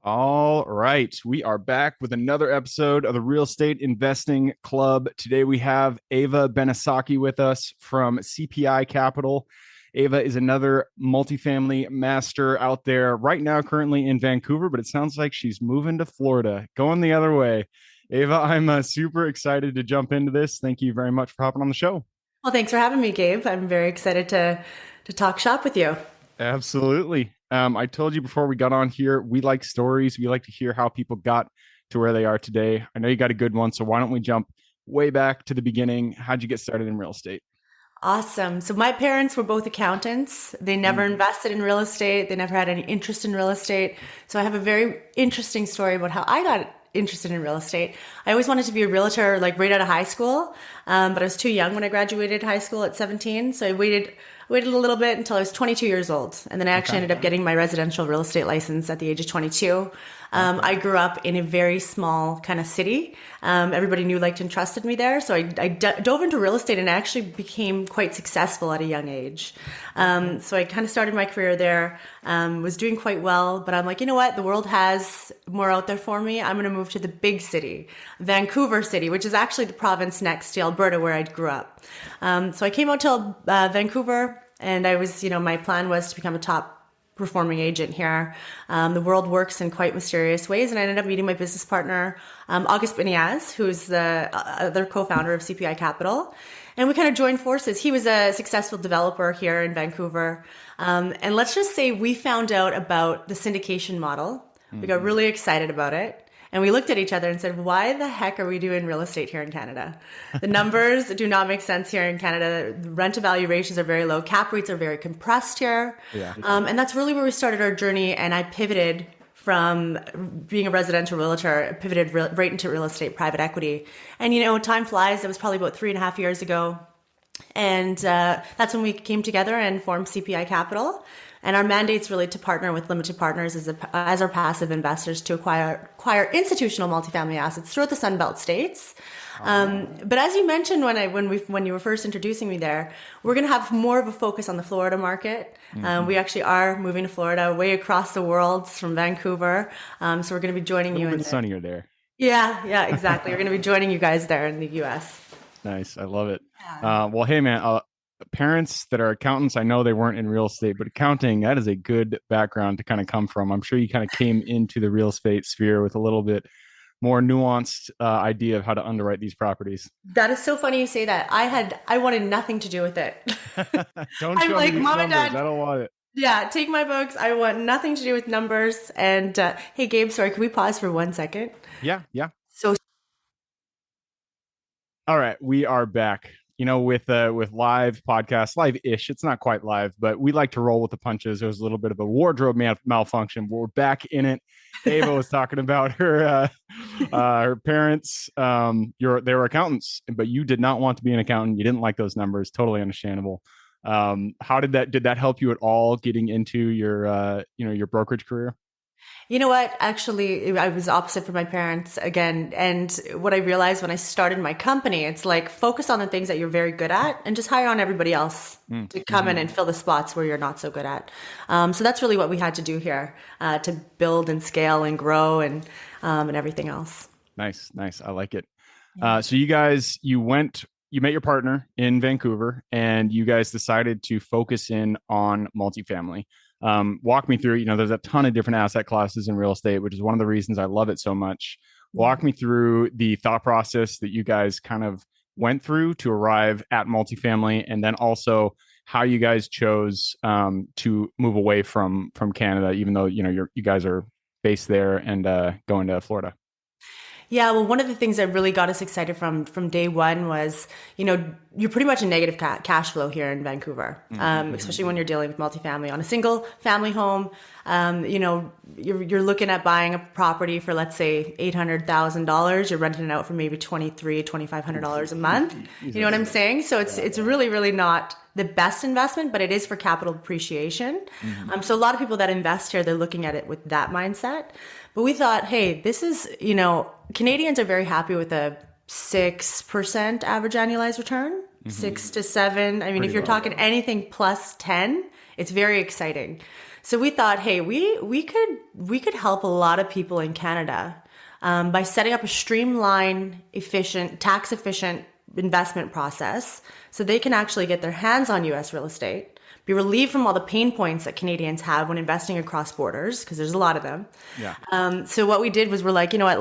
All right. We are back with another episode of the Real Estate Investing Club. Today we have Ava Benesocky with us from CPI Capital. Ava is another multifamily master out there right now, currently in Vancouver, but it sounds like she's moving to Florida, going the other way. Ava, I'm super excited to jump into this. Thank you very much for hopping on the show. Well, thanks for having me, Gabe. I'm very excited to talk shop with you. Absolutely. I told you before we got on here, we like stories. We like to hear how people got to where they are today. I know you got a good one, so why don't we jump way back to the beginning? How'd you get started in real estate? Awesome. So my parents were both accountants. They never Mm, invested in real estate. They never had any interest in real estate. So I have a very interesting story about how I got interested in real estate. I always wanted to be a realtor, like right out of high school, but I was too young when I graduated high school at 17. So I waited a little bit until I was 22 years old, and then I actually okay. ended up getting my residential real estate license at the age of 22. Okay. I grew up in a very small kind of city. Everybody knew, liked, and trusted me there. So I dove into real estate and actually became quite successful at a young age. So I kind of started my career there, was doing quite well. But I'm like, you know what? The world has more out there for me. I'm going to move to the big city, Vancouver City, which is actually the province next to Alberta where I grew up. So I came out to Vancouver, and my plan was to become a top performing agent here. The world works in quite mysterious ways, and I ended up meeting my business partner, August Beniaz, who's the other co-founder of CPI Capital. And we kind of joined forces. He was a successful developer here in Vancouver. And let's just say we found out about the syndication model. We got really excited about it. And we looked at each other and said, why the heck are we doing real estate here in Canada? The numbers do not make sense here in Canada. Rent to value ratios are very low. Cap rates are very compressed here. Yeah. And that's really where we started our journey. And I pivoted from being a residential realtor, pivoted right into real estate private equity. And, time flies. It was probably about 3.5 years ago. And that's when we came together and formed CPI Capital. And our mandate's really to partner with limited partners as our passive investors to acquire institutional multifamily assets throughout the Sunbelt states. But as you mentioned when you were first introducing me there, we're going to have more of a focus on the Florida market. We actually are moving to Florida, way across the world from Vancouver. So we're going to be joining A you little in bit there. sunnier there. Yeah, exactly. We're going to be joining you guys there in the U.S. Nice. I love it. Well, hey, man, parents that are accountants, I know they weren't in real estate, but accounting, that is a good background to kind of come from. I'm sure you kind of came into the real estate sphere with a little bit more nuanced idea of how to underwrite these properties. That is so funny you say that. I wanted nothing to do with it. Don't I'm show me like, these mom and numbers. dad, I don't want it. yeah, take my books. I want nothing to do with numbers. And hey, Gabe, sorry, can we pause for 1 second? Yeah, yeah. So All right, we are back. With live podcasts, live-ish. It's not quite live, but we like to roll with the punches. There was a little bit of a wardrobe malfunction. We're back in it. Ava was talking about her parents. They were accountants, but you did not want to be an accountant. You didn't like those numbers. Totally understandable. How did that help you at all getting into your brokerage career? you know what? Actually, I was opposite from my parents again. And what I realized when I started my company, it's like focus on the things that you're very good at and just hire on everybody else to come in and fill the spots where you're not so good at. So that's really what we had to do here to build and scale and grow and everything else. Nice. I like it. Yeah. So you met your partner in Vancouver, and you guys decided to focus in on multifamily. Walk me through, there's a ton of different asset classes in real estate, which is one of the reasons I love it so much. Walk me through the thought process that you guys kind of went through to arrive at multifamily, and then also how you guys chose to move away from Canada, even though you guys are based there and going to Florida. Yeah, well, one of the things that really got us excited from day one was, you're pretty much a negative cash flow here in Vancouver, especially when you're dealing with multifamily. On a single family home, you're looking at buying a property for, let's say, $800,000. You're renting it out for maybe $2,500 a month. You know what I'm saying? So it's really, really not the best investment, but it is for capital appreciation. So a lot of people that invest here, they're looking at it with that mindset. But we thought, hey, this is, Canadians are very happy with a 6% average annualized return, 6 to 7. I mean, Pretty if you're low. talking anything plus 10, it's very exciting. So we thought, hey, we could help a lot of people in Canada by setting up a streamlined, efficient, tax efficient investment process, so they can actually get their hands on U.S. real estate, be relieved from all the pain points that Canadians have when investing across borders, because there's a lot of them. Yeah. So what we did was we're like, you know what,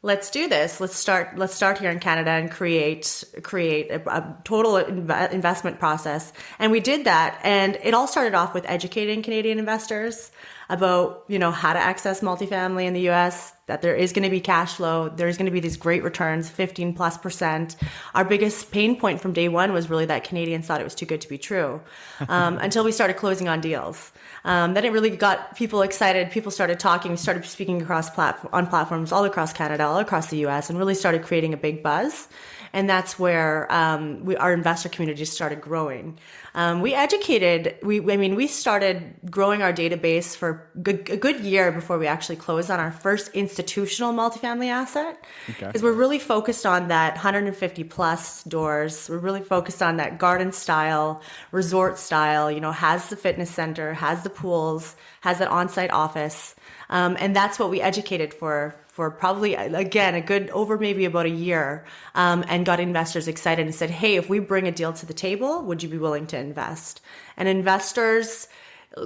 let's do this. Let's start here in Canada and create a total investment process. And we did that. And it all started off with educating Canadian investors about, how to access multifamily in the US, that there is going to be cash flow. There's going to be these great returns, 15+%. Our biggest pain point from day one was really that Canadians thought it was too good to be true, until we started closing on deals. Then it really got people excited. People started talking. We started speaking on platforms all across Canada, all across the US, and really started creating a big buzz. And that's where our investor community started growing. We started growing our database for a good year before we actually closed on our first institutional multifamily asset. Okay. Because we're really focused on that 150 plus doors. We're really focused on that garden style, resort style, has the fitness center, has the pools, has that on-site office. And that's what we educated for probably, again, a good over maybe about a year, and got investors excited and said, hey, if we bring a deal to the table, would you be willing to invest? And investors,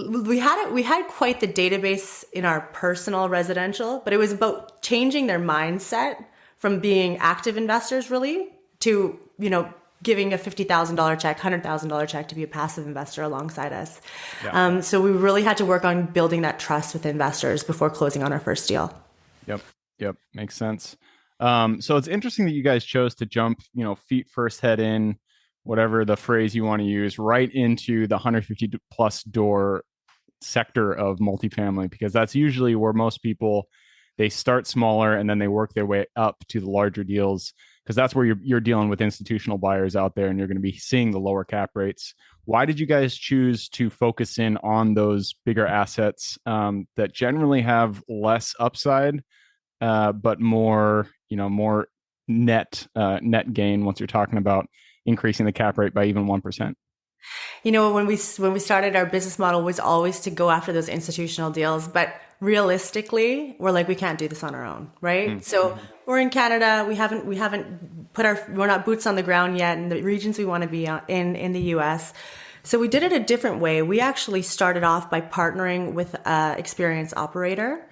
we had quite the database in our personal residential, but it was about changing their mindset from being active investors really to, giving a $50,000 check, $100,000 check to be a passive investor alongside us. Yeah. So we really had to work on building that trust with investors before closing on our first deal. Yep. Makes sense. So it's interesting that you guys chose to jump, feet first, head in, whatever the phrase you want to use, right into the 150 plus door sector of multifamily, because that's usually where most people, they start smaller and then they work their way up to the larger deals, because that's where you're dealing with institutional buyers out there and you're going to be seeing the lower cap rates. Why did you guys choose to focus in on those bigger assets that generally have less upside, but more net gain once you're talking about increasing the cap rate by even 1%? When we started, our business model was always to go after those institutional deals, but realistically, we're like, we can't do this on our own, right? Mm-hmm. So we're in Canada. We're not boots on the ground yet in the regions we want to be in the US. So we did it a different way. We actually started off by partnering with an experienced operator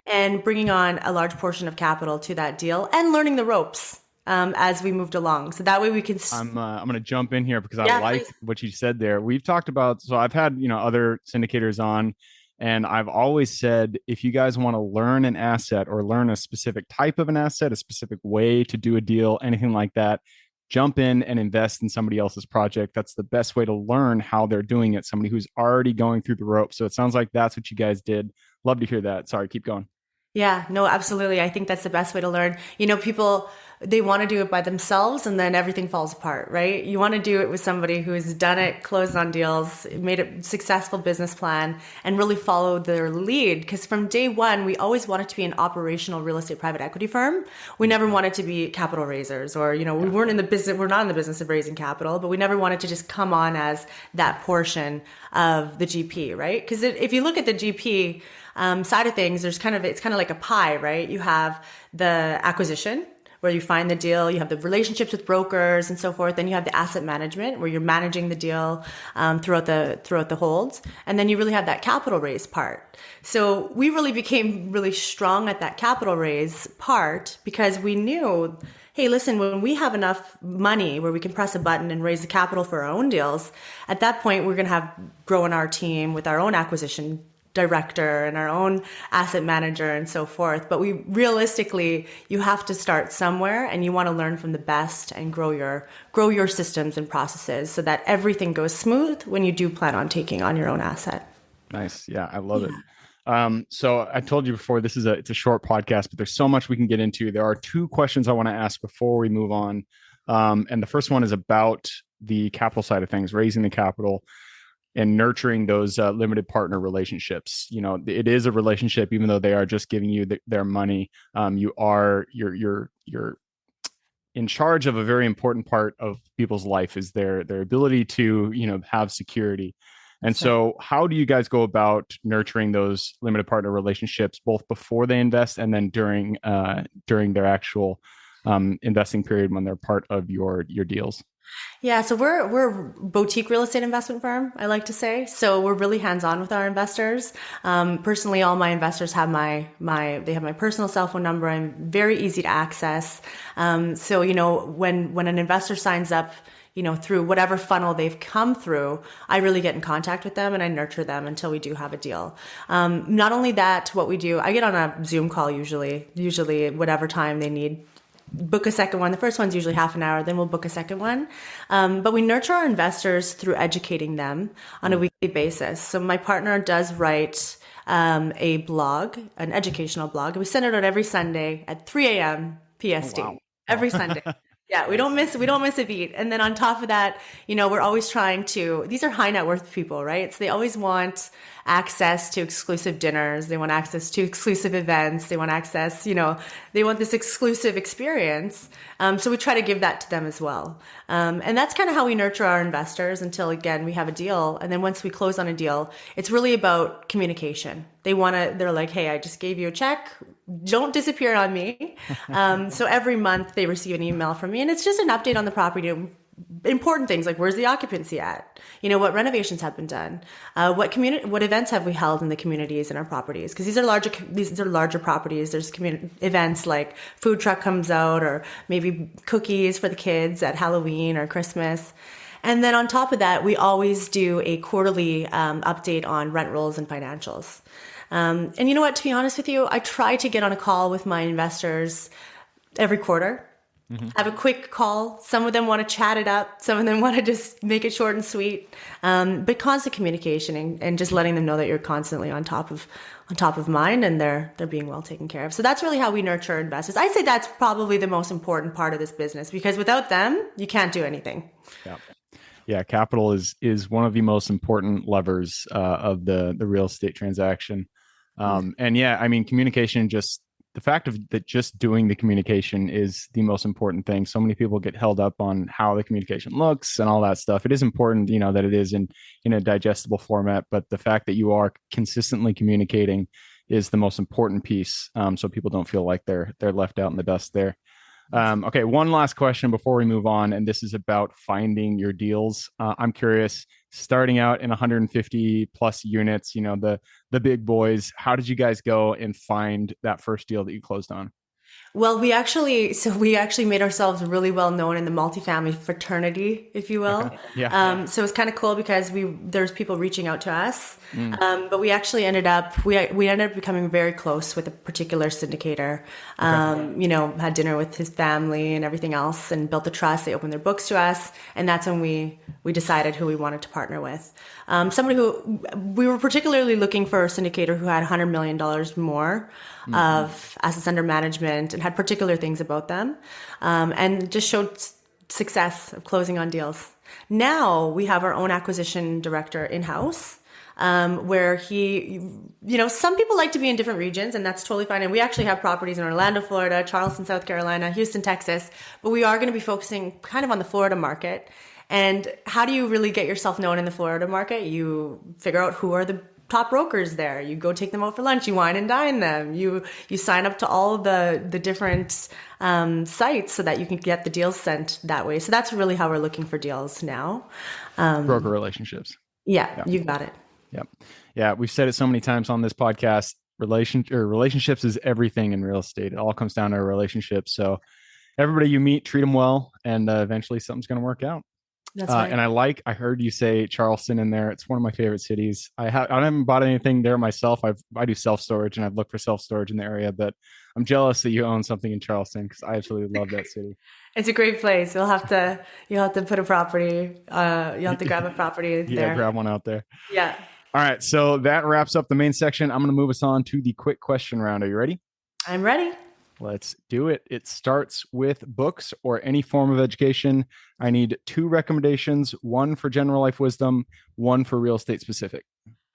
and bringing on a large portion of capital to that deal and learning the ropes as we moved along. So that way we can... I'm going to jump in here because I like what you said there. We've talked about, so I've had, other syndicators on, and I've always said, if you guys want to learn an asset or learn a specific type of an asset, a specific way to do a deal, anything like that, jump in and invest in somebody else's project. That's the best way to learn how they're doing it. Somebody who's already going through the ropes. So it sounds like that's what you guys did. Love to hear that. Sorry, keep going. Yeah, no, absolutely. I think that's the best way to learn. People, they want to do it by themselves and then everything falls apart, right? You want to do it with somebody who's done it, closed on deals, made a successful business plan, and really followed their lead. Because from day one, we always wanted to be an operational real estate private equity firm. We never wanted to be capital raisers, or, we're not in the business of raising capital, but we never wanted to just come on as that portion of the GP, right? Because if you look at the GP side of things, it's kind of like a pie, right? You have the acquisition, where you find the deal, you have the relationships with brokers and so forth. Then you have the asset management, where you're managing the deal throughout the holds. And then you really have that capital raise part. So we really became really strong at that capital raise part because we knew, hey, listen, when we have enough money where we can press a button and raise the capital for our own deals, at that point, we're going to have grown our team with our own acquisition director and our own asset manager and so forth. But realistically, you have to start somewhere and you want to learn from the best and grow your systems and processes so that everything goes smooth when you do plan on taking on your own asset. Nice. Yeah, I love it. So I told you before, it's a short podcast, but there's so much we can get into. There are two questions I want to ask before we move on. And the first one is about the capital side of things, raising the capital and nurturing those limited partner relationships. It is a relationship, even though they are just giving you their money. You're in charge of a very important part of people's life, is their ability to have security. And That's right. so, how do you guys go about nurturing those limited partner relationships, both before they invest and then during their actual investing period when they're part of your deals? Yeah, so we're a boutique real estate investment firm, I like to say. So we're really hands-on with our investors. Personally, all my investors have they have my personal cell phone number. I'm very easy to access. So when an investor signs up, through whatever funnel they've come through, I really get in contact with them and I nurture them until we do have a deal. Not only that, what we do, I get on a Zoom call usually whatever time they need, book a second one. The first one's usually half an hour, then we'll book a second one. But we nurture our investors through educating them on a weekly basis. So my partner does write a blog, an educational blog. We send it out every Sunday at 3 a.m. Oh, PST. wow. Every Sunday. Yeah, we Nice. don't miss a beat. And then on top of that, we're always trying to, these are high net worth people, right? So they always want access to exclusive dinners. They want access to exclusive events. They want access, they want this exclusive experience. So we try to give that to them as well. And that's kind of how we nurture our investors until, again, we have a deal. And then once we close on a deal, it's really about communication. They're like, hey, I just gave you a check. Don't disappear on me. So every month they receive an email from me, and it's just an update on the property. Important things like where's the occupancy at? What renovations have been done? What events have we held in the communities in our properties? Because these are larger properties. There's community events like food truck comes out, or maybe cookies for the kids at Halloween or Christmas. And then on top of that, we always do a quarterly update on rent rolls and financials. And you know what, to be honest with you, I try to get on a call with my investors every quarter. Have a quick call. Some of them want to chat it up. Some of them want to just make it short and sweet. But constant communication and just letting them know that you're constantly on top of mind and they're being well taken care of. So that's really how we nurture investors. I say that's probably the most important part of this business, because without them, you can't do anything. Yeah. Yeah, capital is one of the most important levers of the real estate transaction. And yeah, I mean, communication, just the fact of that, just doing the communication is the most important thing. So many people get held up on how the communication looks and all that stuff. It is important, that it is in a digestible format, but the fact that you are consistently communicating is the most important piece. So people don't feel like they're left out in the dust there. Okay, one last question before we move on, and this is about finding your deals. I'm curious, starting out in 150 plus units, the big boys, how did you guys go and find that first deal that you closed on? Well, we actually made ourselves really well known in the multifamily fraternity, if you will. Okay. Yeah. So it's kind of cool because there's people reaching out to us. Mm. But we actually we ended up becoming very close with a particular syndicator. Okay. Had dinner with his family and everything else, and built the trust. They opened their books to us, and that's when we decided who we wanted to partner with. Somebody who we were particularly looking for, a syndicator who had $100 million more of assets under management and had particular things about them, and just showed success of closing on deals. Now we have our own acquisition director in-house, where some people like to be in different regions, and that's totally fine. And we actually have properties in Orlando, Florida, Charleston, South Carolina, Houston, Texas, but we are going to be focusing kind of on the Florida market. And how do you really get yourself known in the Florida market? You figure out who are the top brokers there. You go take them out for lunch. You wine and dine them. You sign up to all the different sites so that you can get the deals sent that way. So that's really how we're looking for deals now. Broker relationships. Yeah, you got it. Yep. Yeah. We've said it so many times on this podcast. Relationships is everything in real estate. It all comes down to a relationship. So everybody you meet, treat them well, and eventually something's going to work out. That's right. And I heard you say Charleston in there. It's one of my favorite cities. I haven't bought anything there myself. I do self-storage, and I've looked for self-storage in the area, but I'm jealous that you own something in Charleston because I absolutely love that city. It's a great place. You'll have to put a property. You'll have to grab a property there. Yeah, grab one out there. Yeah. All right. So that wraps up the main section. I'm going to move us on to the quick question round. Are you ready? I'm ready. Let's do it. It starts with books or any form of education. I need 2 recommendations, one for general life wisdom, one for real estate specific.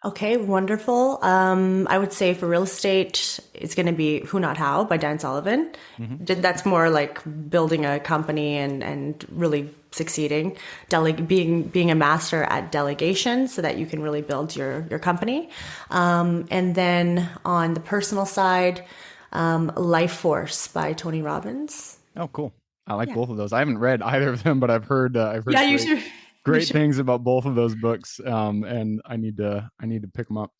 Okay, wonderful. I would say for real estate, it's going to be Who Not How by Dan Sullivan. Hmm. That's more like building a company and really succeeding, being a master at delegation so that you can really build your company. And then on the personal side, Life Force by Tony Robbins. Oh, cool. I like Yeah. both of those. I haven't read either of them, but I've Yeah, heard you should. You great should. things about both of those books. And I need to pick them up.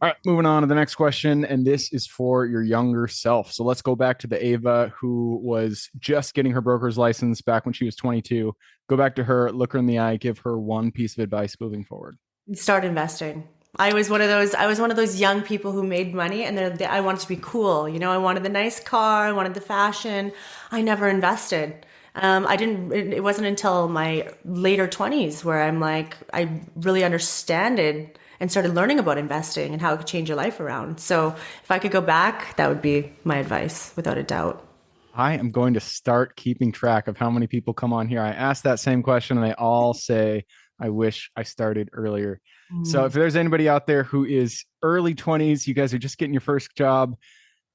All right, moving on to the next question, and this is for your younger self. So let's go back to the Ava who was just getting her broker's license back when she was 22. Go back to her, look her in the eye, give her one piece of advice moving forward. Start investing. I was one of those. I was one of those young people who made money, and I wanted to be cool. You know, I wanted the nice car, I wanted the fashion. I never invested. I didn't. It wasn't until my later 20s where I'm like, I really understand it and started learning about investing and how it could change your life around. So, if I could go back, that would be my advice, without a doubt. I am going to start keeping track of how many people come on here. I ask that same question and they all say, I wish I started earlier. So if Mm. there's anybody out there who is early 20s, you guys are just getting your first job,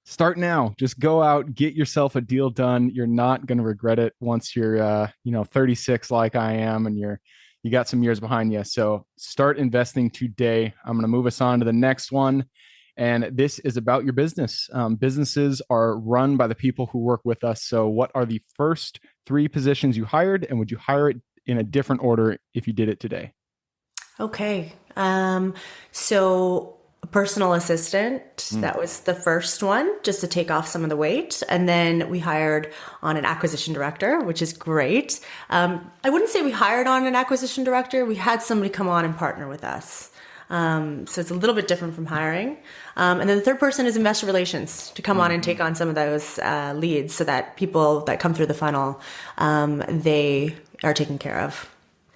start now. Just go out, get yourself a deal done. You're not going to regret it once you're 36 like I am and you got some years behind you. So start investing today. I'm going to move us on to the next one. And this is about your business. Businesses are run by the people who work with us. So, what are the first three positions you hired, and would you hire it in a different order if you did it today? Okay. So a personal assistant, Mm. that was the first one, just to take off some of the weight. And then we hired on an acquisition director, which is great. I wouldn't say we hired on an acquisition director. We had somebody come on and partner with us. So it's a little bit different from hiring. And then the third person is investor relations to come on and take on some of those leads so that people that come through the funnel, they are taken care of.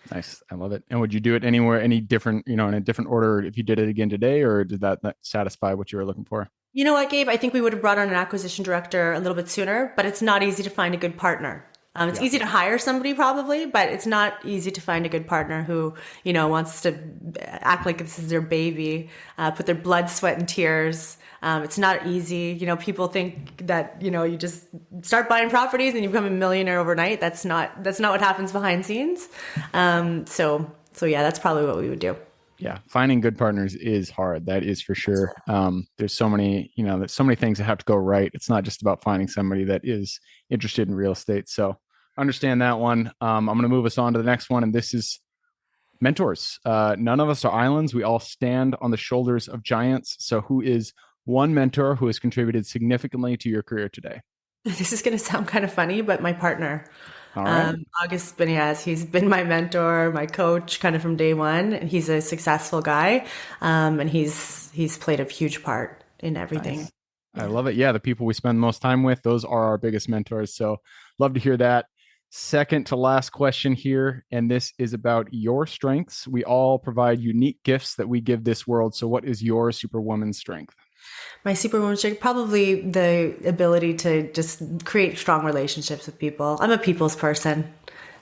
Nice. I love it. And would you do it anywhere, any different, in a different order if you did it again today, or did that satisfy what you were looking for? You know what, Gabe? I think we would have brought on an acquisition director a little bit sooner, but it's not easy to find a good partner. It's Yeah. easy to hire somebody probably, but it's not easy to find a good partner who, wants to act like this is their baby, put their blood, sweat, and tears. It's not easy. People think that, you just start buying properties and you become a millionaire overnight. That's not what happens behind scenes. So yeah, that's probably what we would do. Yeah, finding good partners is hard. That is for sure. There's there's so many things that have to go right. It's not just about finding somebody that is interested in real estate. So understand that one. I'm going to move us on to the next one, and this is mentors. None of us are islands. We all stand on the shoulders of giants. So who is one mentor who has contributed significantly to your career today? This is going to sound kind of funny, but my partner, All right. August Beniaz, he's been my mentor, my coach, kind of from day one. And he's a successful guy, and he's played a huge part in everything. Nice. I Yeah. love it. Yeah, the people we spend most time with, those are our biggest mentors. So love to hear that. Second to last question here, and this is about your strengths. We all provide unique gifts that we give this world. So, what is your superwoman strength? My superwoman streak, probably the ability to just create strong relationships with people. I'm a people's person,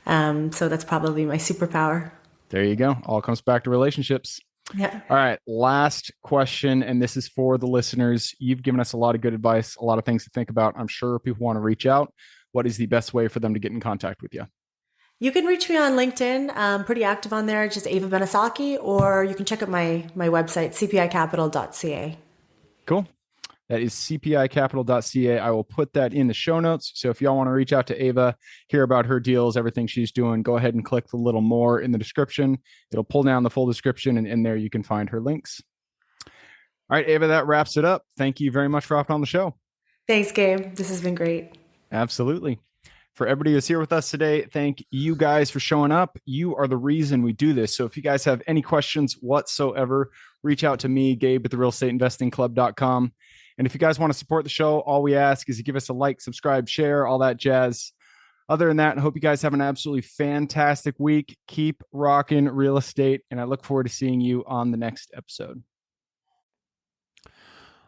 so that's probably my superpower. There you go. All comes back to relationships. Yeah. All right, last question, and this is for the listeners. You've given us a lot of good advice, a lot of things to think about. I'm sure people want to reach out. What is the best way for them to get in contact with you? You can reach me on LinkedIn. I'm pretty active on there, just Ava Benesocky, or you can check out my website, cpicapital.ca. Cool. That is cpicapital.ca. I will put that in the show notes. So if y'all want to reach out to Ava, hear about her deals, everything she's doing, go ahead and click the little more in the description. It'll pull down the full description, and in there you can find her links. All right, Ava, that wraps it up. Thank you very much for hopping on the show. Thanks, Gabe. This has been great. Absolutely. For everybody who's here with us today, thank you guys for showing up. You are the reason we do this. So if you guys have any questions whatsoever, reach out to me, Gabe at the realestateinvestingclub.com. And if you guys want to support the show, all we ask is you give us a like, subscribe, share, all that jazz. Other than that, I hope you guys have an absolutely fantastic week. Keep rocking real estate, and I look forward to seeing you on the next episode.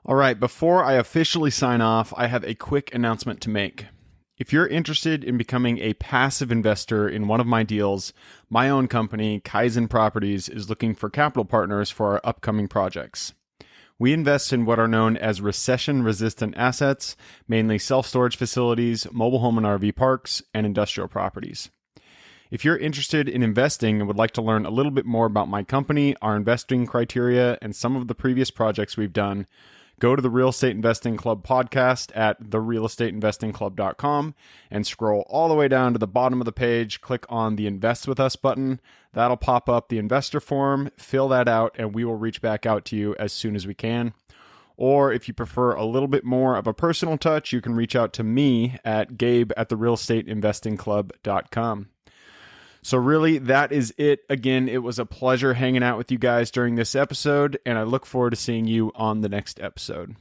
All right, before I officially sign off, I have a quick announcement to make. If you're interested in becoming a passive investor in one of my deals, my own company, Kaizen Properties, is looking for capital partners for our upcoming projects. We invest in what are known as recession-resistant assets, mainly self-storage facilities, mobile home and RV parks, and industrial properties. If you're interested in investing and would like to learn a little bit more about my company, our investing criteria, and some of the previous projects we've done, go to the Real Estate Investing Club podcast at therealestateinvestingclub.com and scroll all the way down to the bottom of the page. Click on the Invest With Us button. That'll pop up the investor form. Fill that out, and we will reach back out to you as soon as we can. Or if you prefer a little bit more of a personal touch, you can reach out to me at gabe@therealestateinvestingclub.com. So really, that is it. Again, it was a pleasure hanging out with you guys during this episode, and I look forward to seeing you on the next episode.